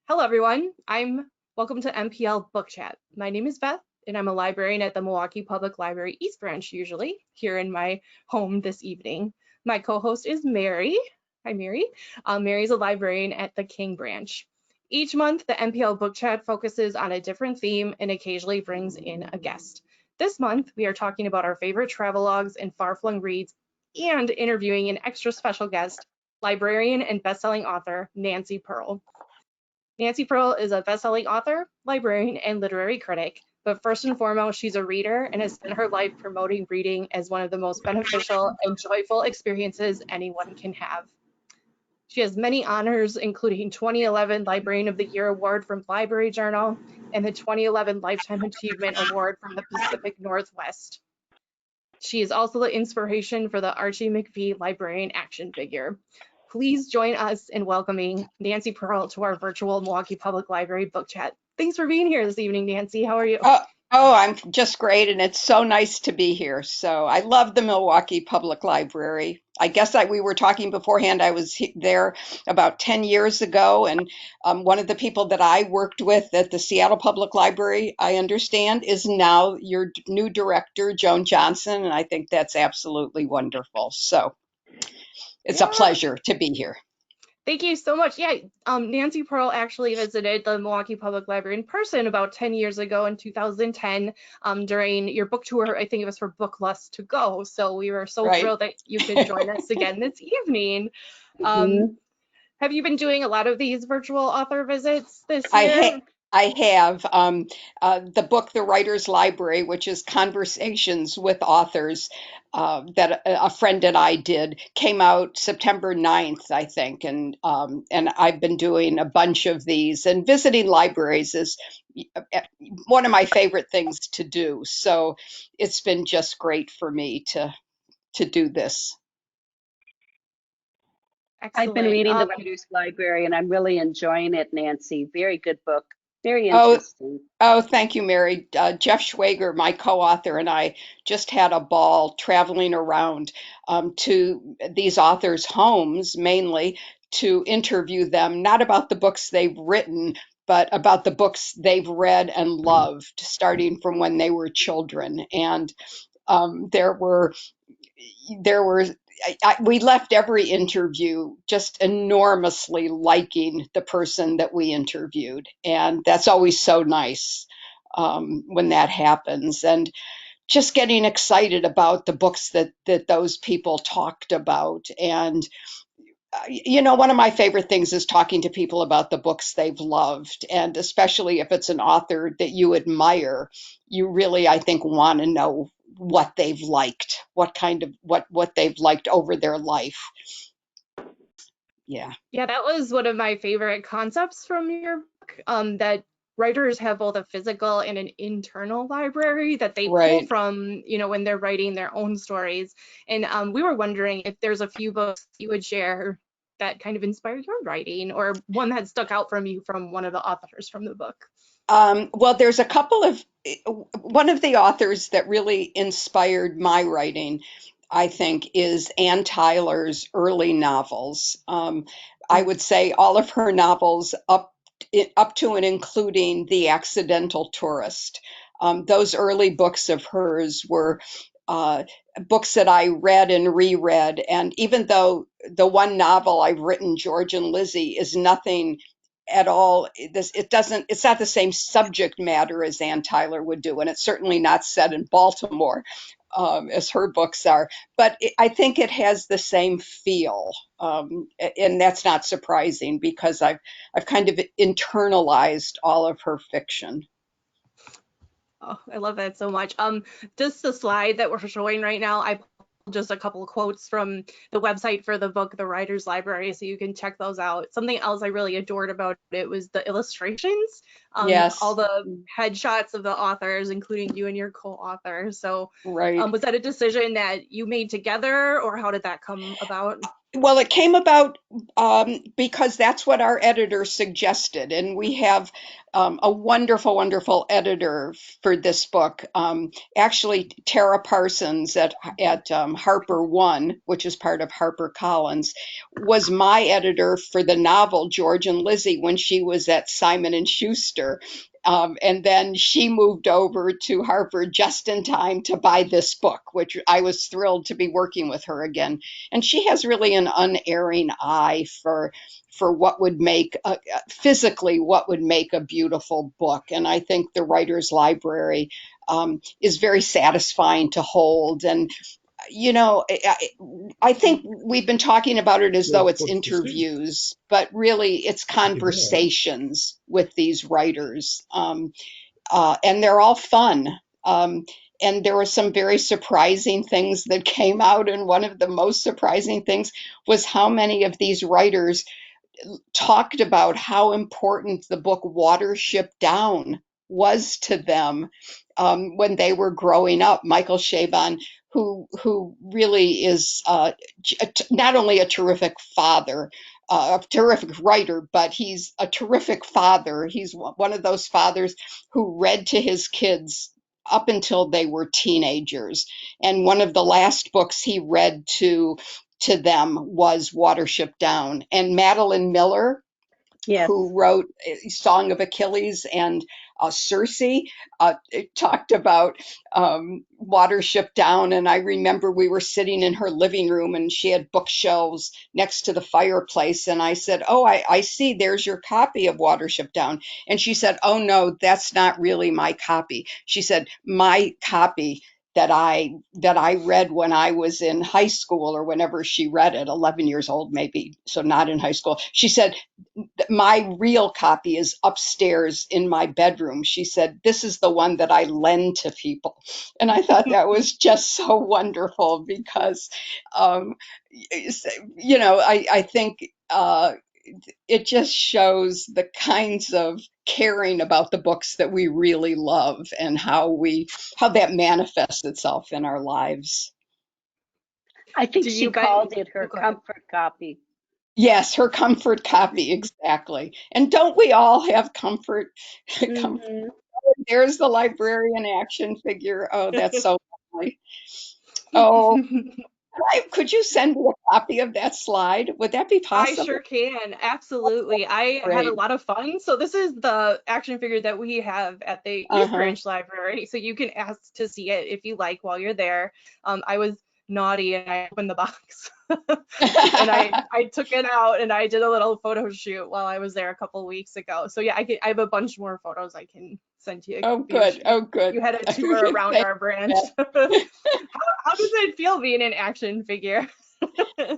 Hello, everyone. Welcome to MPL Book Chat. My name is Beth, and I'm a librarian at the Milwaukee Public Library East Branch, usually here in my home this evening. My co-host is Mary. Hi, Mary. Mary's a librarian at the King Branch. Each month, the MPL Book Chat focuses on a different theme and occasionally brings in a guest. This month, we are talking about our favorite travelogues and far-flung reads and interviewing an extra special guest, librarian and best-selling author Nancy Pearl. Nancy Pearl is a best-selling author, librarian, and literary critic, but first and foremost, she's a reader and has spent her life promoting reading as one of the most beneficial and joyful experiences anyone can have. She has many honors, including 2011 Librarian of the Year Award from Library Journal and the 2011 Lifetime Achievement Award from the Pacific Northwest. She is also the inspiration for the Archie McPhee Librarian Action Figure. Please join us in welcoming Nancy Pearl to our virtual Milwaukee Public Library book chat. Thanks for being here this evening, Nancy. How are you? I'm just great, and it's so nice to be here. So I love the Milwaukee Public Library. I guess we were talking beforehand. I was there about 10 years ago, and one of the people that I worked with at the Seattle Public Library, I understand, is now your new director, Joan Johnson, and I think that's absolutely wonderful. So it's a pleasure to be here. Thank you so much. Yeah, Nancy Pearl actually visited the Milwaukee Public Library in person about 10 years ago in 2010 during your book tour. I think it was for Book Lust to Go. So we were so thrilled that you could join us again this evening. Have you been doing a lot of these virtual author visits this year? I have the book, The Writer's Library, which is conversations with authors that a friend and I did, came out September 9th, I think. And I've been doing a bunch of these, and visiting libraries is one of my favorite things to do. So it's been just great for me to do this. Excellent. I've been reading The Writer's Library, and I'm really enjoying it, Nancy. Very good book. Very interesting. Oh, thank you, Mary. Jeff Schwager, my co-author, and I just had a ball traveling around to these authors' homes, mainly to interview them, not about the books they've written, but about the books they've read and loved, starting from when they were children. And we left every interview just enormously liking the person that we interviewed. And that's always so nice when that happens. And just getting excited about the books that those people talked about. And one of my favorite things is talking to people about the books they've loved. And especially if it's an author that you admire, you really, I think, want to know what they've liked, what they've liked over their life. Yeah, that was one of my favorite concepts from your book, that writers have both a physical and an internal library that they pull from, when they're writing their own stories. And we were wondering if there's a few books you would share that kind of inspired your writing, or one that stuck out from you from one of the authors from the book. Well, there's a couple of, one of the authors that really inspired my writing, I think, is Ann Tyler's early novels. I would say all of her novels up to and including The Accidental Tourist. Those early books of hers were books that I read and reread. And even though the one novel I've written, George and Lizzie, is nothing at all, it's not the same subject matter as Ann Tyler would do, and it's certainly not set in Baltimore as her books are, but I think it has the same feel, and that's not surprising because I've kind of internalized all of her fiction. Oh, I love that so much. Just the slide that we're showing right now, I pulled just a couple of quotes from the website for the book, The Writer's Library, so you can check those out. Something else I really adored about it was the illustrations. Yes. All the headshots of the authors, including you and your co-author. So was that a decision that you made together, or how did that come about? Well, it came about because that's what our editor suggested, and we have a wonderful, wonderful editor for this book. Actually, Tara Parsons at Harper One, which is part of HarperCollins, was my editor for the novel George and Lizzie when she was at Simon and Schuster. And then she moved over to Harper just in time to buy this book, which I was thrilled to be working with her again. And she has really an unerring eye for what would make physically what would make a beautiful book. And I think the Writer's Library is very satisfying to hold. And I think we've been talking about it as though it's interviews, but really it's conversations with these writers. And they're all fun. And there were some very surprising things that came out. And one of the most surprising things was how many of these writers talked about how important the book Watership Down was to them when they were growing up. Michael Chabon, who really is not only a terrific father, a terrific writer, but he's a terrific father. He's one of those fathers who read to his kids up until they were teenagers. And one of the last books he read to them was Watership Down. And Madeline Miller, Yes. who wrote Song of Achilles and Circe, talked about Watership Down. And I remember we were sitting in her living room and she had bookshelves next to the fireplace. And I said, "Oh, I see, there's your copy of Watership Down." And she said, "Oh, no, that's not really my copy." She said, "My copy that I read when I was in high school," or whenever she read it, 11 years old maybe, so not in high school. She said, "My real copy is upstairs in my bedroom." She said, "This is the one that I lend to people." And I thought that was just so wonderful because, um, I think it just shows the kinds of caring about the books that we really love and how that manifests itself in our lives. I think Do she you called it oh, her go ahead. comfort copy. Yes, her comfort copy, exactly. And don't we all have comfort? Hmm. There's the librarian action figure. Oh, that's so lovely. Oh, could you send me a copy of that slide? Would that be I possible? sure can. Absolutely. I had a Great. lot of fun. So this is the action figure that we have at the East Uh-huh. Branch Library. So you can ask to see it if you like while you're there. I was naughty and I opened the box and I took it out and I did a little photo shoot while I was there a couple weeks ago. So yeah, I have a bunch more photos I can send you Oh, if good. Oh, good. you had a tour around Thank our branch. you. How does it feel being an action figure?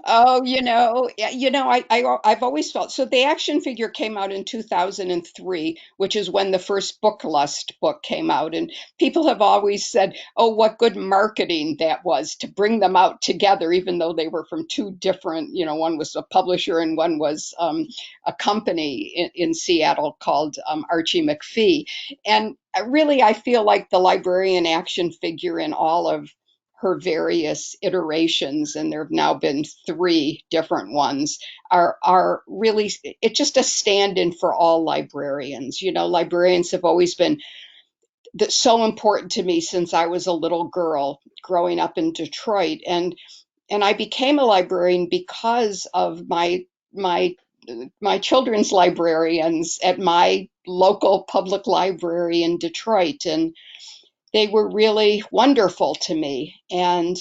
Oh, yeah, I've always felt so. The action figure came out in 2003, which is when the first Book Lust book came out, and people have always said, "Oh, what good marketing that was to bring them out together," even though they were from two different. One was a publisher and one was a company in Seattle called Archie McPhee. And really, I feel like the librarian action figure in all of her various iterations, and there have now been three different ones, are really, it's just a stand-in for all librarians. Librarians have always been so important to me since I was a little girl growing up in Detroit, and I became a librarian because of my children's librarians at my local public library in Detroit, and they were really wonderful to me. And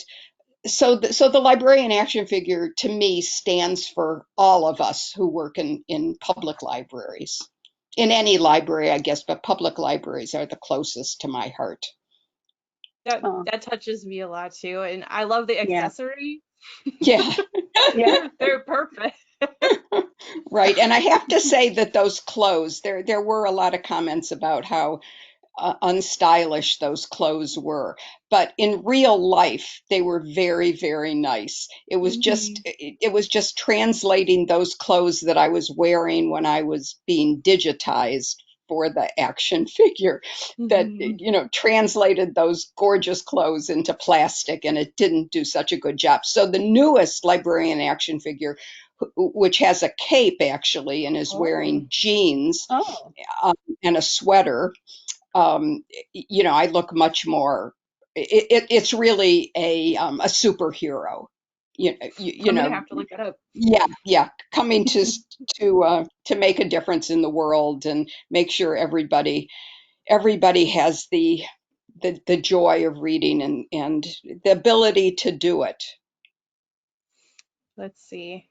so the librarian action figure to me stands for all of us who work in public libraries. In any library, I guess, but public libraries are the closest to my heart. That Oh, that touches me a lot too, and I love the yeah. accessory. Yeah, Yeah. They're perfect. right. And I have to say that those clothes, there were a lot of comments about how unstylish those clothes were. But in real life, they were very, very nice. Mhm. It was just translating those clothes that I was wearing when I was being digitized for the action figure that, Mhm. translated those gorgeous clothes into plastic, and it didn't do such a good job. So the newest librarian action figure, which has a cape actually and is Oh, wearing jeans Oh, and a sweater, I look much more. It's really a superhero. I'm gonna have to look that up. Yeah, yeah, coming to make a difference in the world and make sure everybody has the joy of reading and the ability to do it. Let's see.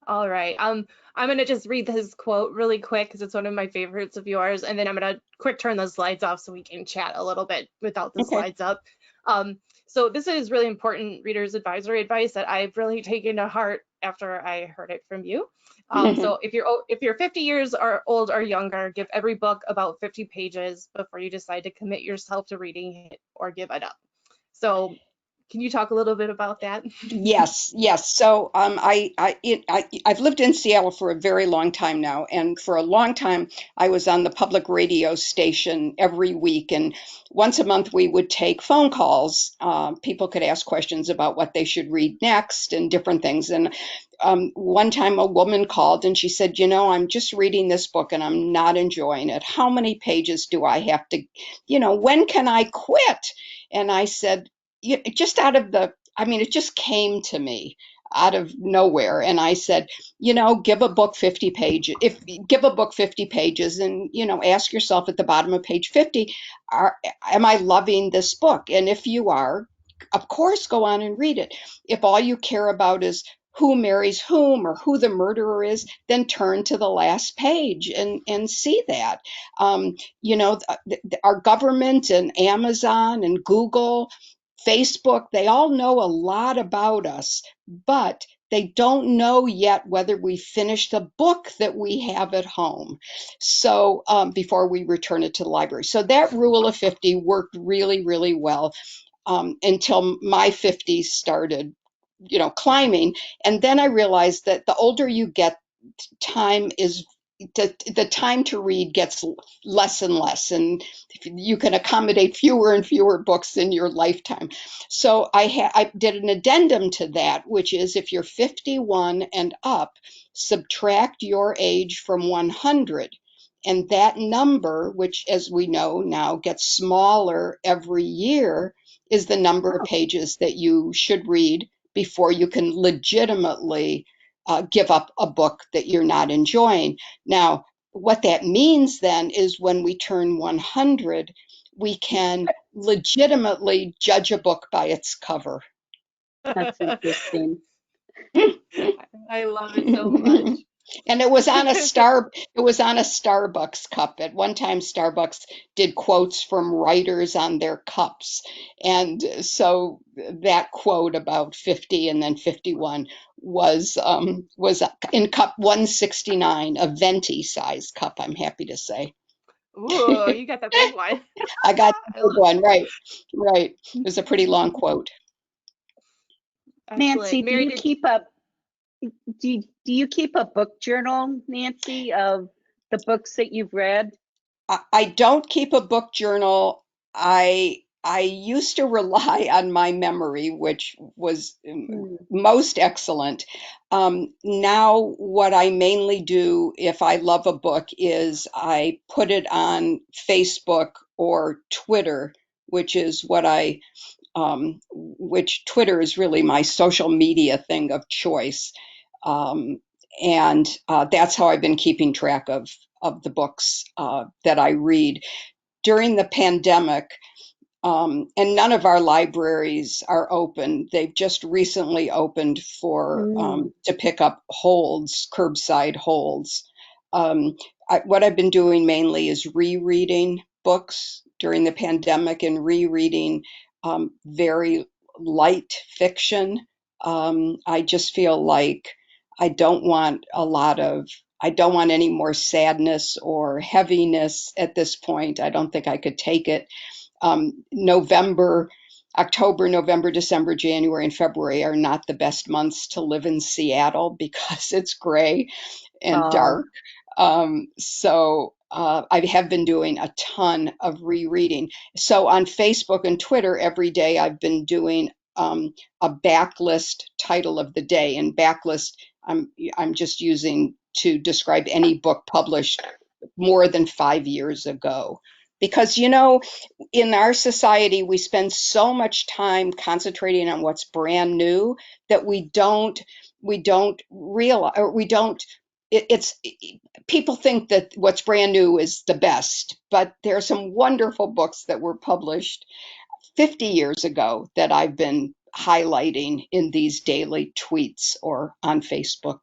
All right. I'm gonna just read this quote really quick because it's one of my favorites of yours, and then I'm gonna quick turn the slides off so we can chat a little bit without the Okay. slides up. So this is really important readers advisory advice that I've really taken to heart after I heard it from you. So if you're 50 years or old or younger, give every book about 50 pages before you decide to commit yourself to reading it or give it up. So can you talk a little bit about that? Yes, yes. So I've lived in Seattle for a very long time now, and for a long time I was on the public radio station every week, and once a month we would take phone calls. People could ask questions about what they should read next and different things. And one time a woman called and she said, I'm just reading this book and I'm not enjoying it. How many pages do I have to, when can I quit? And I said, just it just came to me out of nowhere. And I said, give a book 50 pages. Give a book 50 pages and, ask yourself at the bottom of page 50, am I loving this book? And if you are, of course, go on and read it. If all you care about is who marries whom or who the murderer is, then turn to the last page and see that. Our government and Amazon and Google, Facebook, they all know a lot about us, but they don't know yet whether we finished the book that we have at home. So before we return it to the library. So that rule of 50 worked really, really well until my 50s started, climbing. And then I realized that the older you get, time is the time to read gets less and less, and you can accommodate fewer and fewer books in your lifetime. So I did an addendum to that, which is if you're 51 and up, subtract your age from 100. And that number, which as we know now gets smaller every year, is the number of oh, pages that you should read before you can legitimately give up a book that you're not enjoying. Now, what that means then is when we turn 100, we can legitimately judge a book by its cover. that's interesting. I love it so much. And it was on a Starbucks cup. At one time Starbucks did quotes from writers on their cups. And so that quote about 50 and then 51 was in cup 169, a venti size cup, I'm happy to say. Ooh, you got the big one. I got the I big love one, right. Right. It was a pretty long quote. Nancy, excellent. Mary, did do you keep a book journal, Nancy, of the books that you've read? I don't keep a book journal. I used to rely on my memory, which was Hmm. most excellent. Now, what I mainly do if I love a book is I put it on Facebook or Twitter, which is which Twitter is really my social media thing of choice. Um, and that's how I've been keeping track of the books that I read during the pandemic. And none of our libraries are open. They've just recently opened for Mm. to pick up holds, curbside holds. Um, what I've been doing mainly is rereading books during the pandemic and rereading very light fiction. I just feel like I don't want a lot of I don't want any more sadness or heaviness at this point. I don't think I could take it. October, November, December, January, and February are not the best months to live in Seattle because it's gray and Oh, dark. I have been doing a ton of rereading. So on Facebook and Twitter every day I've been doing a backlist title of the day, and backlist I'm just using to describe any book published more than 5 years ago. Because, in our society, we spend so much time concentrating on what's brand new that we don't realize, or we don't, it's people think that what's brand new is the best, but there are some wonderful books that were published 50 years ago that I've been highlighting in these daily tweets or on Facebook.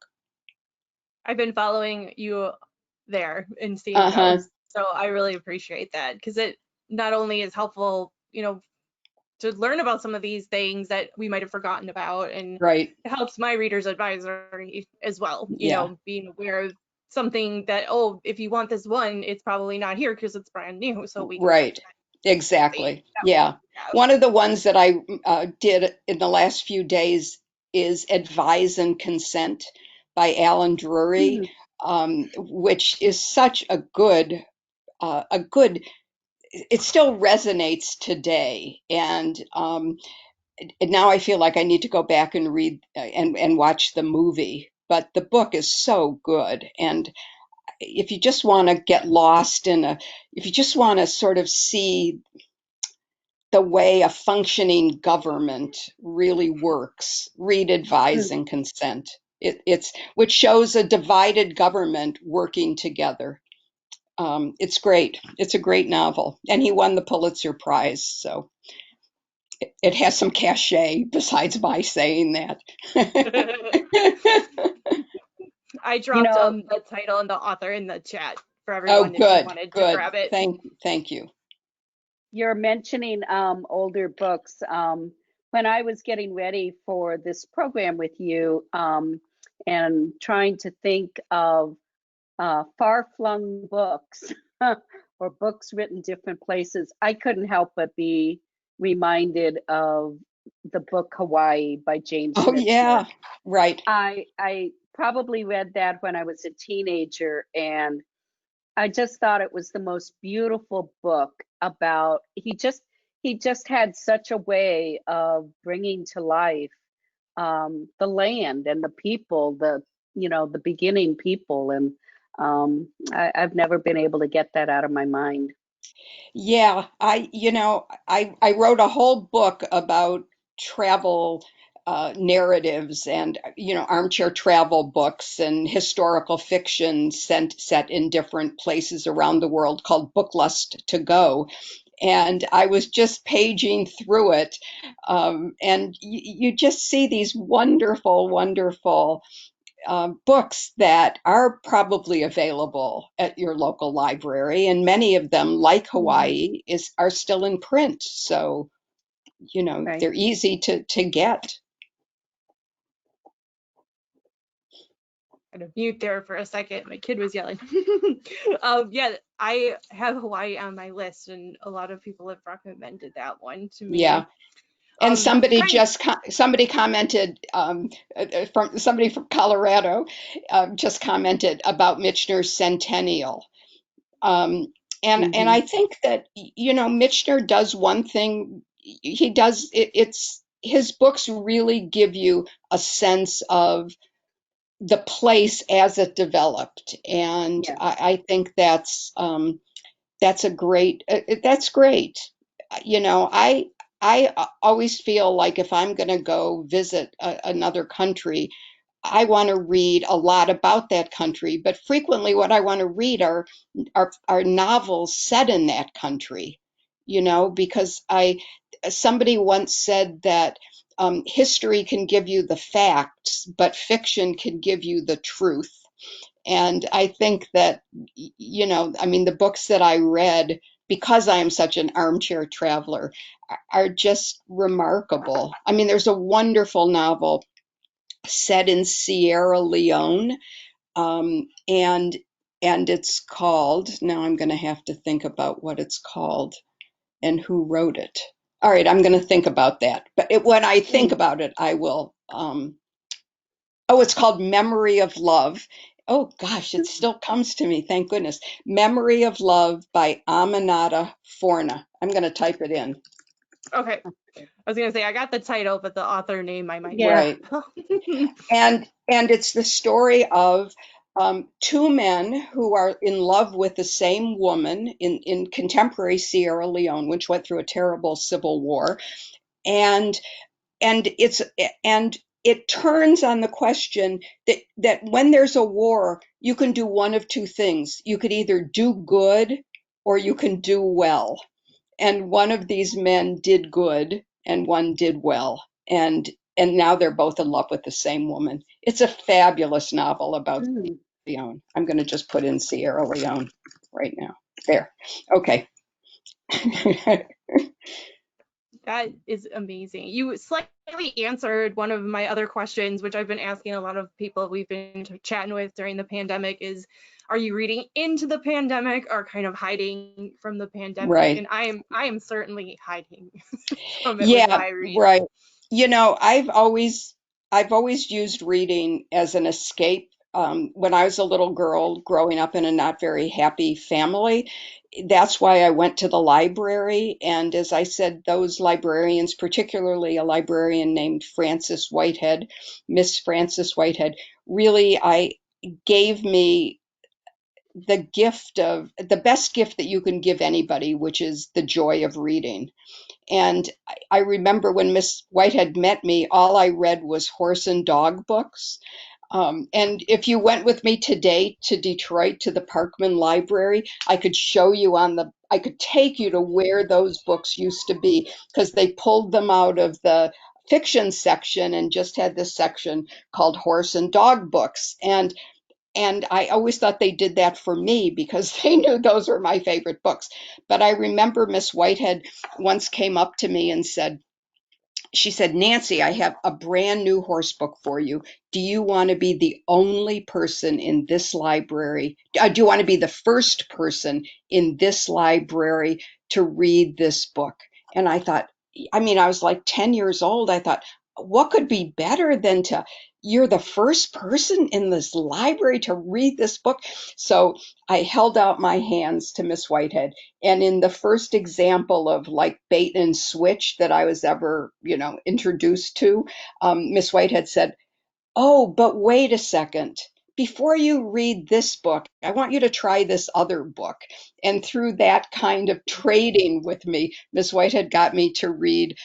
I've been following you there and seeing Uh-huh. those. So I really appreciate that, because it not only is helpful, to learn about some of these things that we might have forgotten about, and Right. it helps my reader's advisory as well, Yeah. being aware of something that, oh, if you want this one, it's probably not here because it's brand new. So we can Right. Exactly. Yeah. One of the ones that I did in the last few days is Advise and Consent by Alan Drury, which is such a good, it still resonates today. And now I feel like I need to go back and read and watch the movie. But the book is so good. And if you just want to get lost if you just want to sort of see the way a functioning government really works, read Advise and Consent. It's which shows a divided government working together. It's great. It's a great novel, and he won the Pulitzer Prize, so it has some cachet besides my saying that. I dropped the title and the author in the chat for Oh, everyone if you good, wanted to good. grab it. Thank you. You're mentioning older books. When I was getting ready for this program with you and trying to think of far-flung books or books written different places, I couldn't help but be reminded of the book Hawaii by James Oh, Michener. yeah, right. I probably read that when I was a teenager, and I just thought it was the most beautiful book about he just had such a way of bringing to life the land and the people, the beginning people, and I've never been able to get that out of my mind. Yeah, I wrote a whole book about travel narratives and armchair travel books and historical fiction set in different places around the world called Book Lust to Go. And I was just paging through it, and you just see these wonderful, wonderful books that are probably available at your local library, and many of them, like Hawaii, are still in print. So, Right. they're easy to get. Kind of mute there for a second. My kid was yelling. Yeah, I have Hawaii on my list, and a lot of people have recommended that one to me. Yeah. And somebody commented somebody from Colorado just commented about Michener's Centennial. And I think that Michener does one thing. He does it's his books really give you a sense of the place as it developed, and Yeah. I think that's a great that's great. I always feel like if I'm going to go visit another country, I want to read a lot about that country, but frequently what I want to read are novels set in that country, because somebody once said that history can give you the facts, but fiction can give you the truth. And I think that, the books that I read, because I am such an armchair traveler, are just remarkable. I mean, there's a wonderful novel set in Sierra Leone, and it's called, now I'm going to have to think about what it's called and who wrote it. All right, I'm going to think about that. But when I think about it, I will. Oh, it's called Memory of Love, oh gosh, it still comes to me, thank goodness. Memory of Love by Aminata Forna. I'm going to type it in. Okay. I was gonna say I got the title, but the author name I might Yeah. Right. And it's the story of two men who are in love with the same woman in contemporary Sierra Leone, which went through a terrible civil war. And and it's and it turns on the question that when there's a war, you can do one of two things. You could either do good or you can do well. And one of these men did good and one did well. And now they're both in love with the same woman. It's a fabulous novel about Mm. Leone. I'm going to just put in Sierra Leone right now. There. Okay. That is amazing. You slightly answered one of my other questions, which I've been asking a lot of people we've been chatting with during the pandemic is, are you reading into the pandemic or kind of hiding from the pandemic? Right. And I am certainly hiding from it with Yeah, my reading. right. I've always used reading as an escape. When I was a little girl growing up in a not very happy family, that's why I went to the library. And as I said, those librarians, particularly a librarian named Frances Whitehead, Miss Frances Whitehead, really, I gave me the best gift that you can give anybody, which is the joy of reading. And I remember when Miss Whitehead met me, all I read was horse and dog books. And if you went with me today to Detroit to the Parkman Library, I could take you to where those books used to be because they pulled them out of the fiction section and just had this section called horse and dog books. And I always thought they did that for me because they knew those were my favorite books. But I remember Miss Whitehead once came up to me and she said, Nancy, I have a brand new horse book for you. Do you want to be the only person in this library? Do you want to be the first person in this library to read this book? And I thought, I was like 10 years old. I thought, what could be better than you're the first person in this library to read this book? So I held out my hands to Miss Whitehead. And in the first example of like bait and switch that I was ever, introduced to, Miss Whitehead said, oh, but wait a second. Before you read this book, I want you to try this other book. And through that kind of trading with me, Miss Whitehead got me to read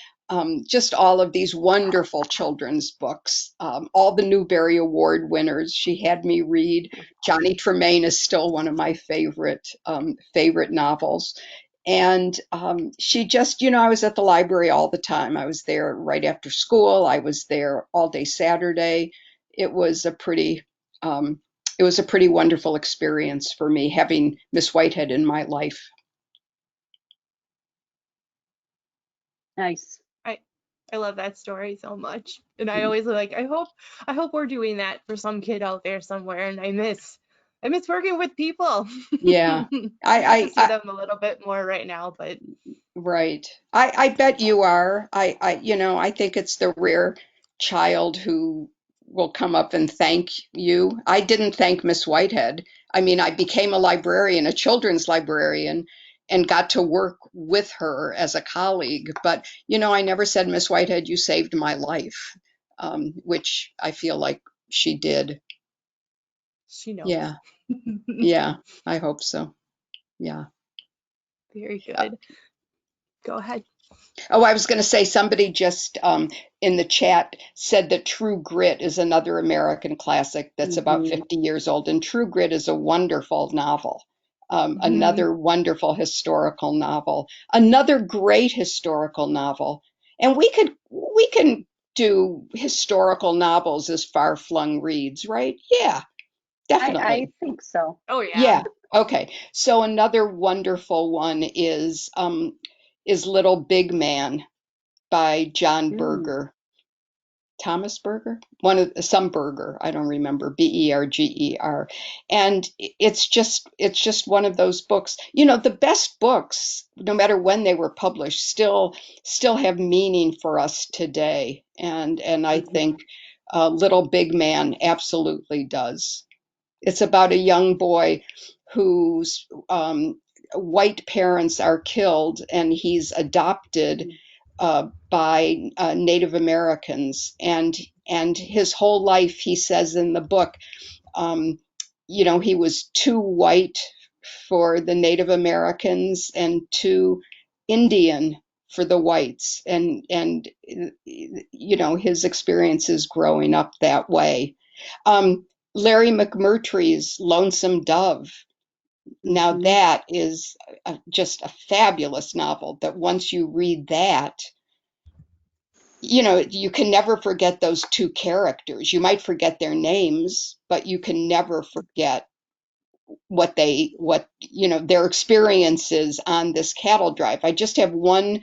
just all of these wonderful children's books, all the Newbery Award winners. She had me read. Johnny Tremain is still one of my favorite novels. And she just, I was at the library all the time. I was there right after school. I was there all day Saturday. It was a pretty, it was a pretty wonderful experience for me having Miss Whitehead in my life. Nice. I love that story so much. And I always like, I hope we're doing that for some kid out there somewhere. And I miss working with people. Yeah, I get to see I them a little bit more right now, but right. I bet you are. I think it's the rare child who will come up and thank you. I didn't thank Miss Whitehead. I became a librarian, a children's librarian, and got to work with her as a colleague. But, I never said, Miss Whitehead, you saved my life, which I feel like she did. she knows. Yeah, yeah, I hope so. Yeah. Very good. Go ahead. Oh, I was going to say somebody just in the chat said that True Grit is another American classic that's about Hmm. 50 years old. And True Grit is a wonderful novel, Mhm. another wonderful historical novel, another great historical novel. And we can do historical novels as far-flung reads, right? Yeah, I definitely. think so. Oh yeah. Yeah. Okay. So another wonderful one is Little Big Man by John Mm. Berger. Thomas Berger? Some Berger, I don't remember, Berger. And it's just one of those books. The best books, no matter when they were published, still have meaning for us today. And I Mhm. think Little Big Man absolutely does. It's about a young boy whose white parents are killed, and he's adopted by Native Americans, and his whole life, he says in the book, um, he was too white for the Native Americans and too Indian for the whites, and his experiences growing up that way. Larry McMurtry's Lonesome Dove. Now Mhm. that is just a fabulous novel that once you read that, you can never forget those two characters. You might forget their names, but you can never forget their experiences on this cattle drive. I just have one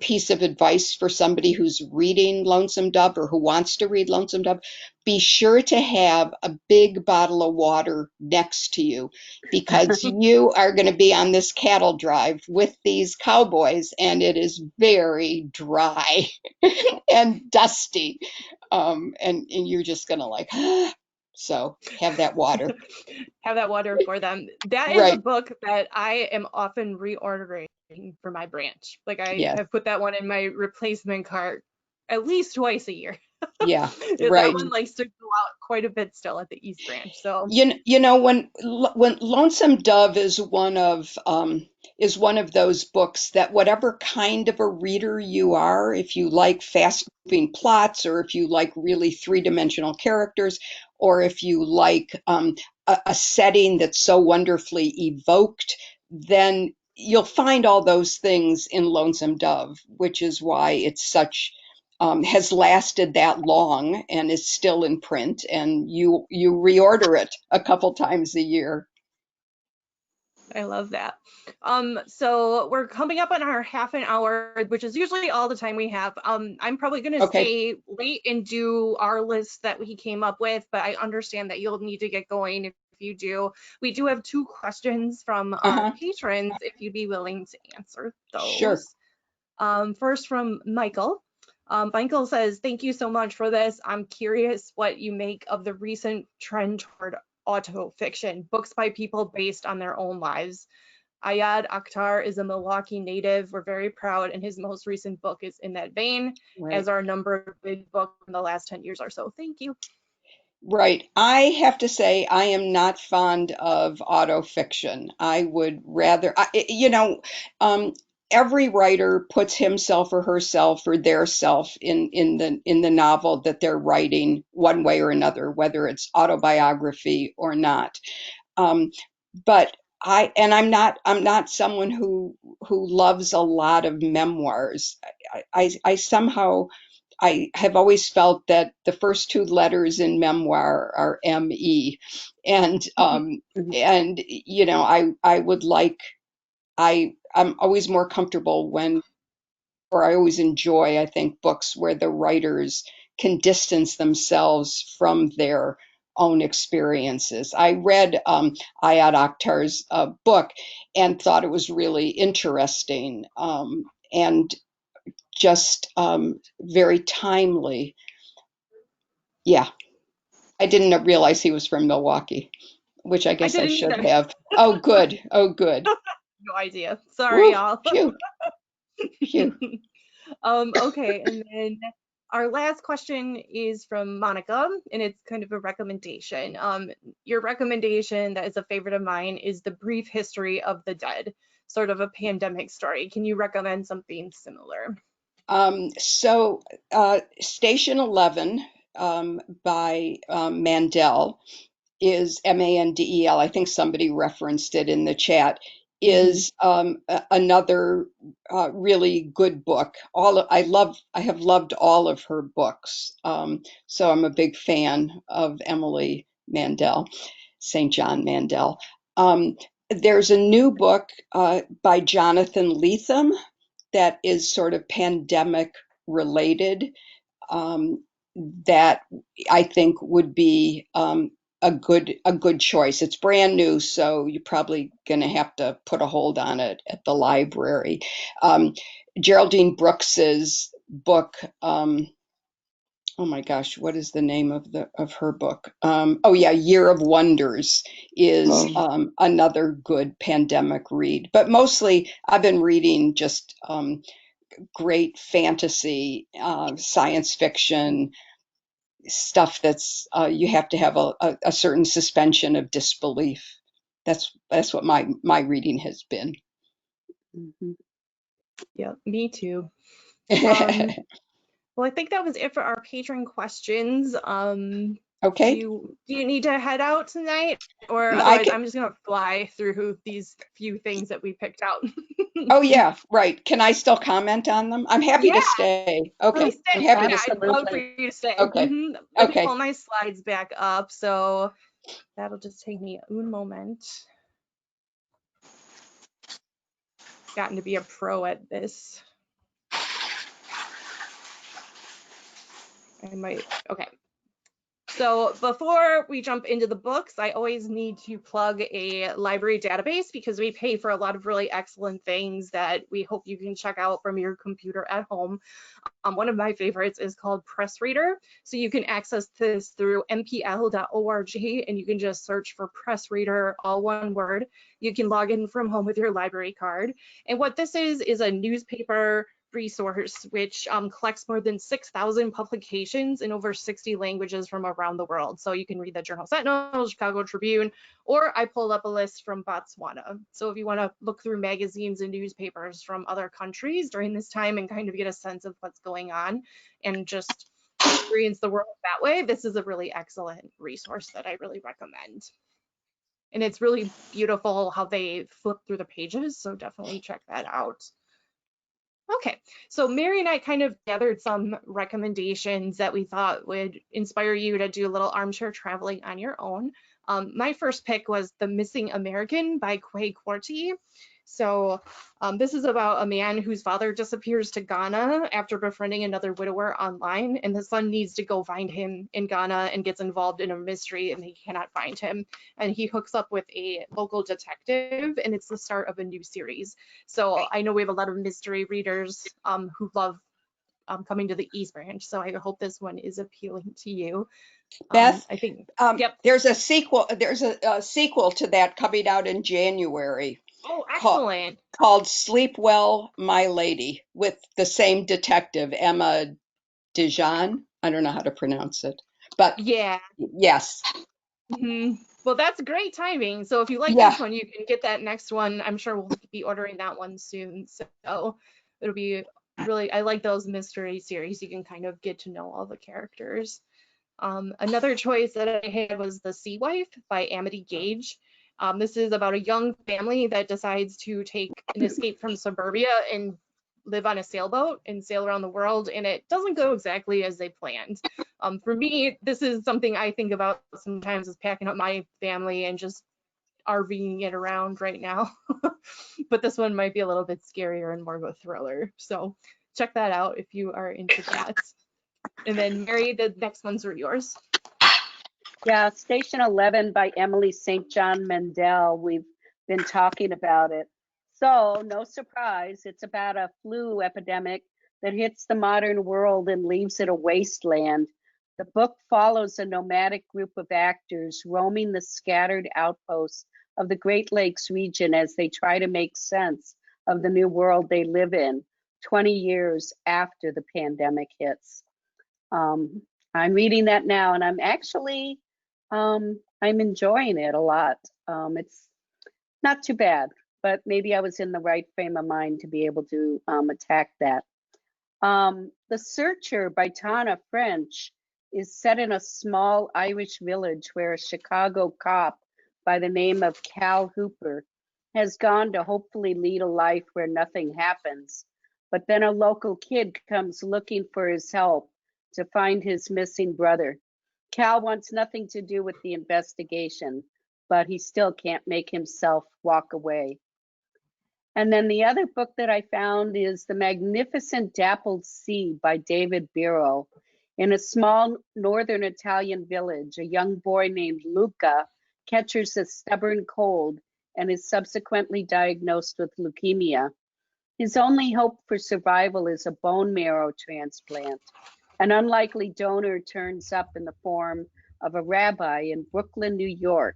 piece of advice for somebody who's reading Lonesome Dove or who wants to read Lonesome Dove. Be sure to have a big bottle of water next to you, because you are going to be on this cattle drive with these cowboys, and it is very dry and dusty, and you're just going to like so have that water. Have that water for them. That is a Right. book that I am often reordering for my branch. Like I Yeah. have put that one in my replacement cart at least twice a year. Yeah. That Right. one likes to go out quite a bit still at the East Branch. So When Lonesome Dove is one of those books that whatever kind of a reader you are, if you like fast moving plots, or if you like really three-dimensional characters, or if you like a setting that's so wonderfully evoked, then you'll find all those things in Lonesome Dove, which is why it's such has lasted that long and is still in print, and you reorder it a couple times a year. I love that. So we're coming up on our half an hour, which is usually all the time we have. I'm probably going to Okay. stay late and do our list that we came up with, but I understand that you'll need to get going if you do. We do have 2 questions from our Uh-huh. patrons, if you'd be willing to answer Sure. those. First from Michael. Michael says, thank you so much for this. I'm curious what you make of the recent trend toward autofiction, books by people based on their own lives. Ayad Akhtar is a Milwaukee native. We're very proud, and his most recent book is in that vein, Right. as are a number of big books in the last 10 years or so. Thank you. Right. I have to say, I am not fond of autofiction. I would rather, um, every writer puts himself or herself or their self in the novel that they're writing, one way or another, whether it's autobiography or not. Um, but I'm not someone who loves a lot of memoirs. I somehow I have always felt that the first 2 letters in memoir are M-E, and Mhm. I would like I'm always more comfortable or I always enjoy, I think, books where the writers can distance themselves from their own experiences. I read Ayad Akhtar's book and thought it was really interesting, and just very timely. Yeah, I didn't realize he was from Milwaukee, which I I guess I didn't should either. have. Oh, good. Oh, good. No idea. Sorry, Woo, y'all. phew, phew. Okay, and then our last question is from Monica, and it's kind of a recommendation. Your recommendation that is a favorite of mine is The Brief History of the Dead, sort of a pandemic story. Can you recommend something similar? Station 11 by Mandel is Mandel. I think somebody referenced it in the chat. Mhm. Is another really good book. I have loved all of her books. So I'm a big fan of Emily Mandel, St. John Mandel. There's a new book by Jonathan Lethem that is sort of pandemic related, um, that I think would be a good choice. It's brand new, so you're probably going to have to put a hold on it at the library. Um, Geraldine Brooks's book, oh my gosh, what is the name of her book? Oh yeah, Year of Wonders is another good pandemic read. But mostly I've been reading just great fantasy, science fiction stuff that's you have to have a certain suspension of disbelief. That's what my reading has been. Mhm. Yeah, me too. Um, well, I think that was it for our patron questions. Okay, Do you need to head out tonight? Or I otherwise, can. I'm just gonna fly through these few things that we picked out. Oh yeah, right. Can I still comment on them? I'm happy Yeah, to stay. please Okay, I'm stay. happy Yeah, to. I'd love for Absolutely. you to stay. Okay, Let me okay. pull my slides back up. So that'll just take me un moment. Gotten to be a pro at this. I might, okay. So before we jump into the books, I always need to plug a library database because we pay for a lot of really excellent things that we hope you can check out from your computer at home. One of my favorites is called Press Reader. So you can access this through mpl.org and you can just search for Press Reader, all one word. You can log in from home with your library card. And what this is a newspaper resource which collects more than 6,000 publications in over 60 languages from around the world. So you can read the Journal Sentinel, Chicago Tribune, or I pulled up a list from Botswana. So if you want to look through magazines and newspapers from other countries during this time and kind of get a sense of what's going on and just experience the world that way, this is a really excellent resource that I really recommend. And it's really beautiful how they flip through the pages, so definitely check that out. Okay, so Mary and I kind of gathered some recommendations that we thought would inspire you to do a little armchair traveling on your own. My first pick was The Missing American by Quay Quartey. So this is about a man whose father disappears to Ghana after befriending another widower online, and the son needs to go find him in Ghana and gets involved in a mystery and he cannot find him. And he hooks up with a local detective, and it's the start of a new series. So I know we have a lot of mystery readers who love coming to the East Branch, so I hope this one is appealing to you. Beth, I think, um, yep. there's a sequel. There's a sequel to that coming out in January Oh, called excellent. called Sleep Well, My Lady, with the same detective, Emma Dijon. I don't know how to pronounce it, but Yeah. yes, Well, that's great timing. So if you like yeah. this one, you can get that next one. I'm sure we'll be ordering that one soon. So it'll be really, I like those mystery series. You can kind of get to know all the characters. Another choice that I had was The Sea Wife by Amity Gage. This is about a young family that decides to take an escape from suburbia and live on a sailboat and sail around the world, and it doesn't go exactly as they planned. For me, this is something I think about sometimes is packing up my family and just RVing it around right now. But this one might be a little bit scarier and more of a thriller. So check that out if you are into that. And then Mary, the next ones are yours. Yeah, Station 11 by Emily St. John Mandel. We've been talking about it. So, no surprise, it's about a flu epidemic that hits the modern world and leaves it a wasteland. The book follows a nomadic group of actors roaming the scattered outposts of the Great Lakes region as they try to make sense of the new world they live in 20 years after the pandemic hits. I'm reading that now and I'm enjoying it a lot. It's not too bad, but maybe I was in the right frame of mind to be able to attack that. The Searcher by Tana French is set in a small Irish village where a Chicago cop by the name of Cal Hooper has gone to hopefully lead a life where nothing happens. But then a local kid comes looking for his help to find his missing brother. Cal wants nothing to do with the investigation, but he still can't make himself walk away. And then the other book that I found is The Magnificent Dappled Sea by David Biro. In a small northern Italian village, a young boy named Luca catches a stubborn cold and is subsequently diagnosed with leukemia. His only hope for survival is a bone marrow transplant. An unlikely donor turns up in the form of a rabbi in Brooklyn, New York.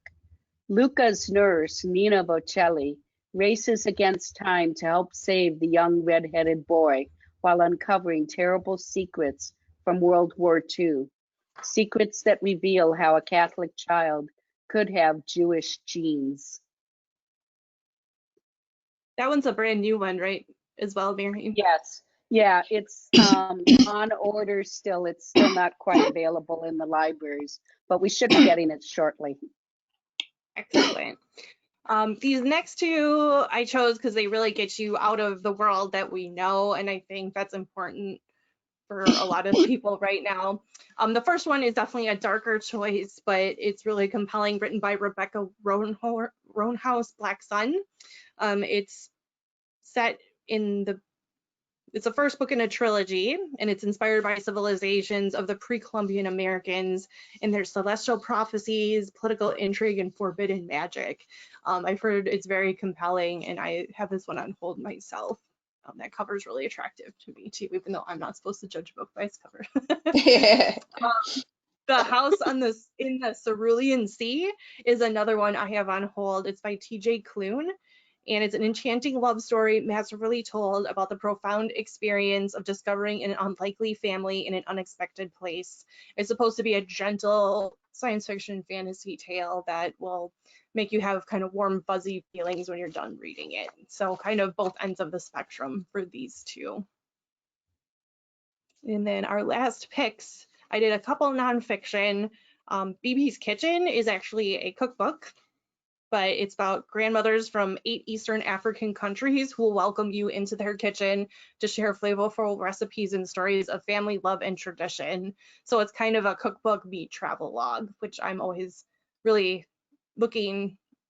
Luca's nurse, Nina Bocelli, races against time to help save the young red-headed boy while uncovering terrible secrets from World War II. Secrets that reveal how a Catholic child could have Jewish genes. That one's a brand new one, right? As well, Mary? Yes. Yeah, it's on order still. It's still not quite available in the libraries, but we should be getting it shortly. Excellent. These next two I chose because they really get you out of the world that we know, and I think that's important for a lot of people right now. The first one is definitely a darker choice, but it's really compelling, written by Rebecca Roanhouse, Black Sun. It's set in it's the first book in a trilogy, and it's inspired by civilizations of the pre-Columbian Americans and their celestial prophecies, political intrigue, and forbidden magic. I've heard it's very compelling, and I have this one on hold myself. That cover is really attractive to me too, even though I'm not supposed to judge a book by its cover. The House in the Cerulean Sea is another one I have on hold. It's by T.J. Klune, and it's an enchanting love story masterfully told about the profound experience of discovering an unlikely family in an unexpected place. It's supposed to be a gentle science fiction fantasy tale that will make you have kind of warm, fuzzy feelings when you're done reading it. So kind of both ends of the spectrum for these two. And then our last picks, I did a couple nonfiction. BB's Kitchen is actually a cookbook, but it's about grandmothers from 8 Eastern African countries who will welcome you into their kitchen to share flavorful recipes and stories of family love and tradition. So it's kind of a cookbook meet travel log, which I'm always really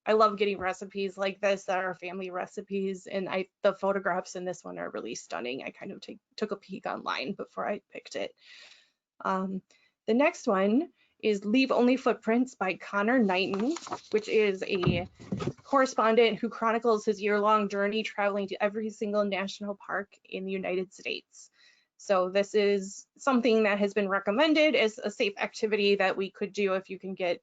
I love getting recipes like this that are family recipes, and the photographs in this one are really stunning. I kind of took a peek online before I picked it. The next one is Leave Only Footprints by Connor Knighton, which is a correspondent who chronicles his year-long journey traveling to every single national park in the United States. So this is something that has been recommended as a safe activity that we could do if you can get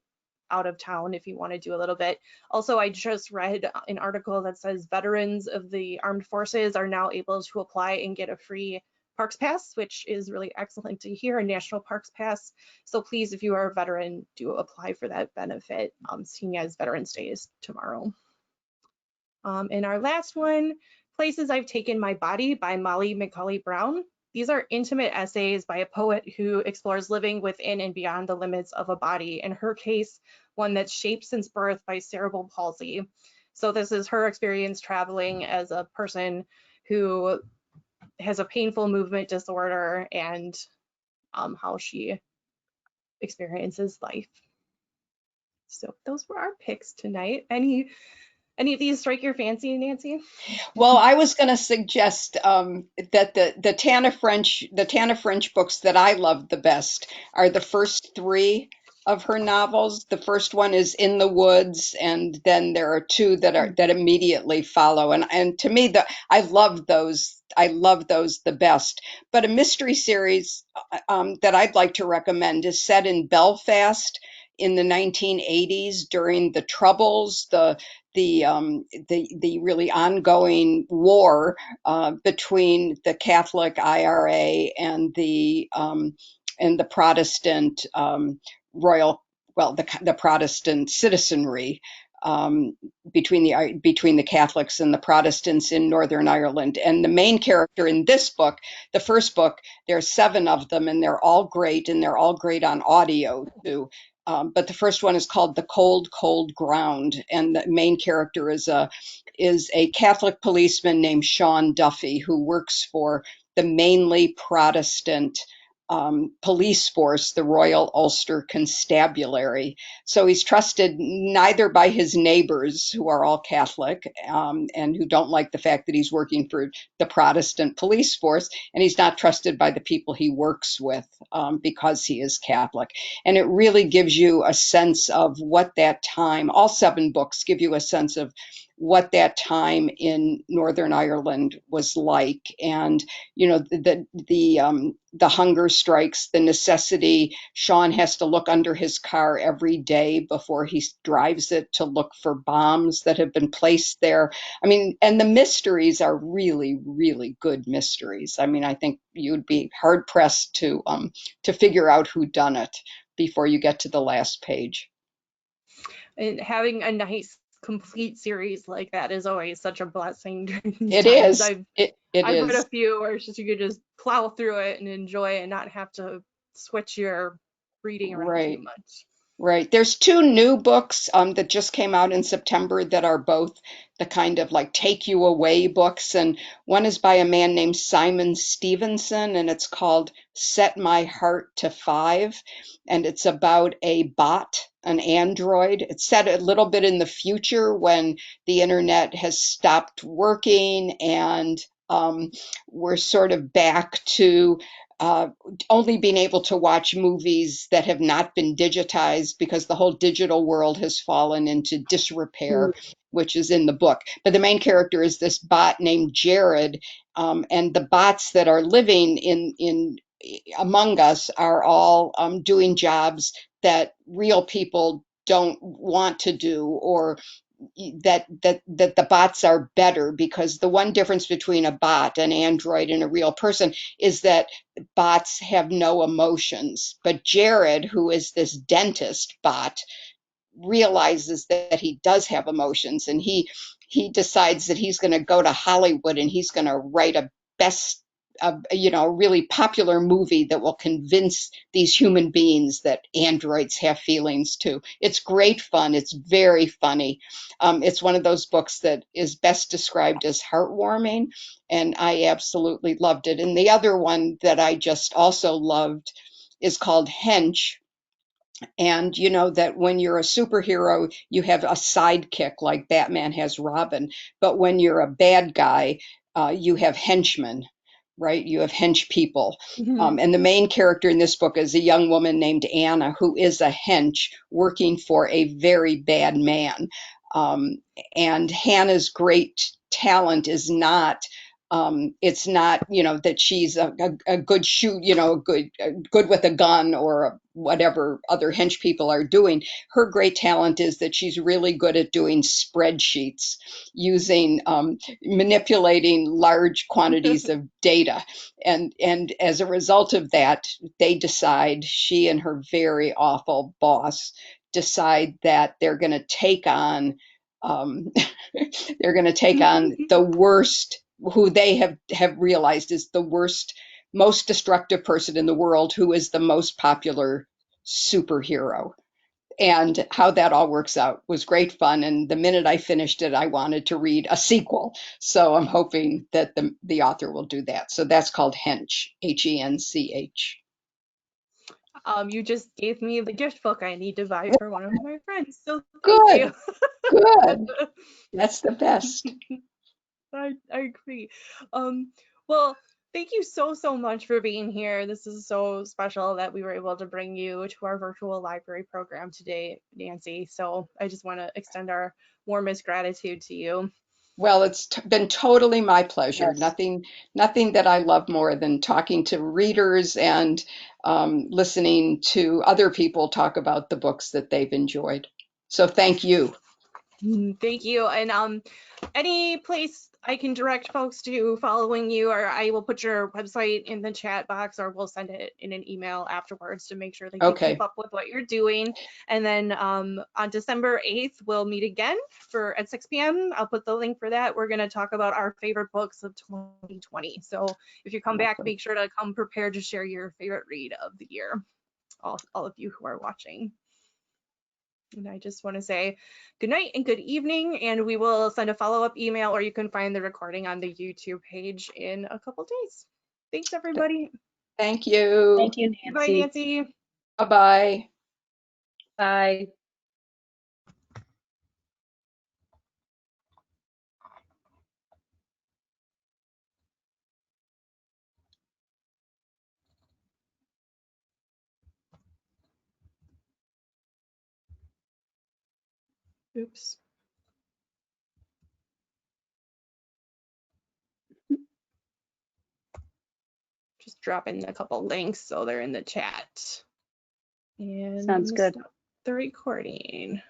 out of town, if you want to do a little bit. Also, I just read an article that says veterans of the armed forces are now able to apply and get a free Parks Pass, which is really excellent to hear, a National Parks Pass. So please, if you are a veteran, do apply for that benefit, seeing as Veterans Day is tomorrow. And our last one, Places I've Taken My Body by Molly McCauley Brown. These are intimate essays by a poet who explores living within and beyond the limits of a body. In her case, one that's shaped since birth by cerebral palsy. So this is her experience traveling as a person who has a painful movement disorder and how she experiences life. So those were our picks tonight. Any of these strike your fancy, Nancy? Well, I was going to suggest that the Tana French books that I love the best are the first 3 of her novels. The first one is In the Woods, and then there are 2 that immediately follow. And to me, I love those the best. But a mystery series that I'd like to recommend is set in Belfast in the 1980s during the Troubles, the really ongoing war between the Catholic IRA and the Protestant the Protestant citizenry, between the Catholics and the Protestants in Northern Ireland. And the main character in this book, the first book, there are 7 of them, and they're all great, and they're all great on audio too. But the first one is called The Cold, Cold Ground, and the main character is a Catholic policeman named Sean Duffy, who works for the mainly Protestant police force, the Royal Ulster Constabulary. So he's trusted neither by his neighbors, who are all Catholic, and who don't like the fact that he's working for the Protestant police force, and he's not trusted by the people he works with because he is Catholic. And it really gives you a sense of what that time, all 7 books give you a sense of what that time in Northern Ireland was like, and the hunger strikes, the necessity. Sean has to look under his car every day before he drives it to look for bombs that have been placed there. I mean, and the mysteries are really, really good mysteries. I mean, I think you'd be hard pressed to figure out who done it before you get to the last page. And having a nice complete series like that is always such a blessing during these It times. is. It I've read a is. few where it's just you could just plow through it and enjoy it and not have to switch your reading around too Right. much. Right. There's two new books that just came out in September that are both the kind of like take you away books. And one is by a man named Simon Stevenson, and it's called Set My Heart to Five. And it's about a bot, an android. It's set a little bit in the future when the internet has stopped working, and we're sort of back to uh, only being able to watch movies that have not been digitized because the whole digital world has fallen into disrepair, which is in the book. But the main character is this bot named Jared, and the bots that are living in among us are all doing jobs that real people don't want to do, or that the bots are better, because the one difference between a bot, an android, and a real person is that bots have no emotions. But Jared, who is this dentist bot, realizes that he does have emotions, and he decides that he's going to go to Hollywood and he's going to write a best really popular movie that will convince these human beings that androids have feelings too. It's great fun. It's very funny. It's one of those books that is best described as heartwarming, and I absolutely loved it. And the other one that I just also loved is called Hench. And you know that when you're a superhero, you have a sidekick like Batman has Robin. But when you're a bad guy, you have henchmen, right? You have hench people. And the main character in this book is a young woman named Anna, who is a hench working for a very bad man. Um, and Hannah's great talent is not. It's not, that she's a good shoot, good with a gun or whatever other hench people are doing. Her great talent is that she's really good at doing spreadsheets, using manipulating large quantities of data, and as a result of that, they decide, she and her very awful boss decide that they're going to take on um, they're going to take on the worst, who they have realized is the worst, most destructive person in the world, who is the most popular superhero. And how that all works out was great fun. And the minute I finished it, I wanted to read a sequel. So I'm hoping that the author will do that. So that's called Hench, Hench. You just gave me the gift book I need to buy for one of my friends, so thank you. Good, good. That's the best. I agree. Well, thank you so much for being here. This is so special that we were able to bring you to our virtual library program today, Nancy. So I just want to extend our warmest gratitude to you. Well, it's been totally my pleasure. Yes. Nothing that I love more than talking to readers and listening to other people talk about the books that they've enjoyed. So thank you. Thank you. And any place I can direct folks to following you, or I will put your website in the chat box, or we'll send it in an email afterwards to make sure they can keep Okay. up with what you're doing. And then on December 8th, we'll meet again at 6 p.m. I'll put the link for that. We're going to talk about our favorite books of 2020. So if you come back, make sure to come prepared to share your favorite read of the year, all of you who are watching. And I just want to say good night and good evening, and we will send a follow-up email, or you can find the recording on the YouTube page in a couple days. Thanks, everybody. Thank you. Thank you, Bye, Nancy. Nancy. Bye-bye. Bye. Oops. drop in a couple links so they're in the chat. And Sounds I'm gonna good. stop the recording.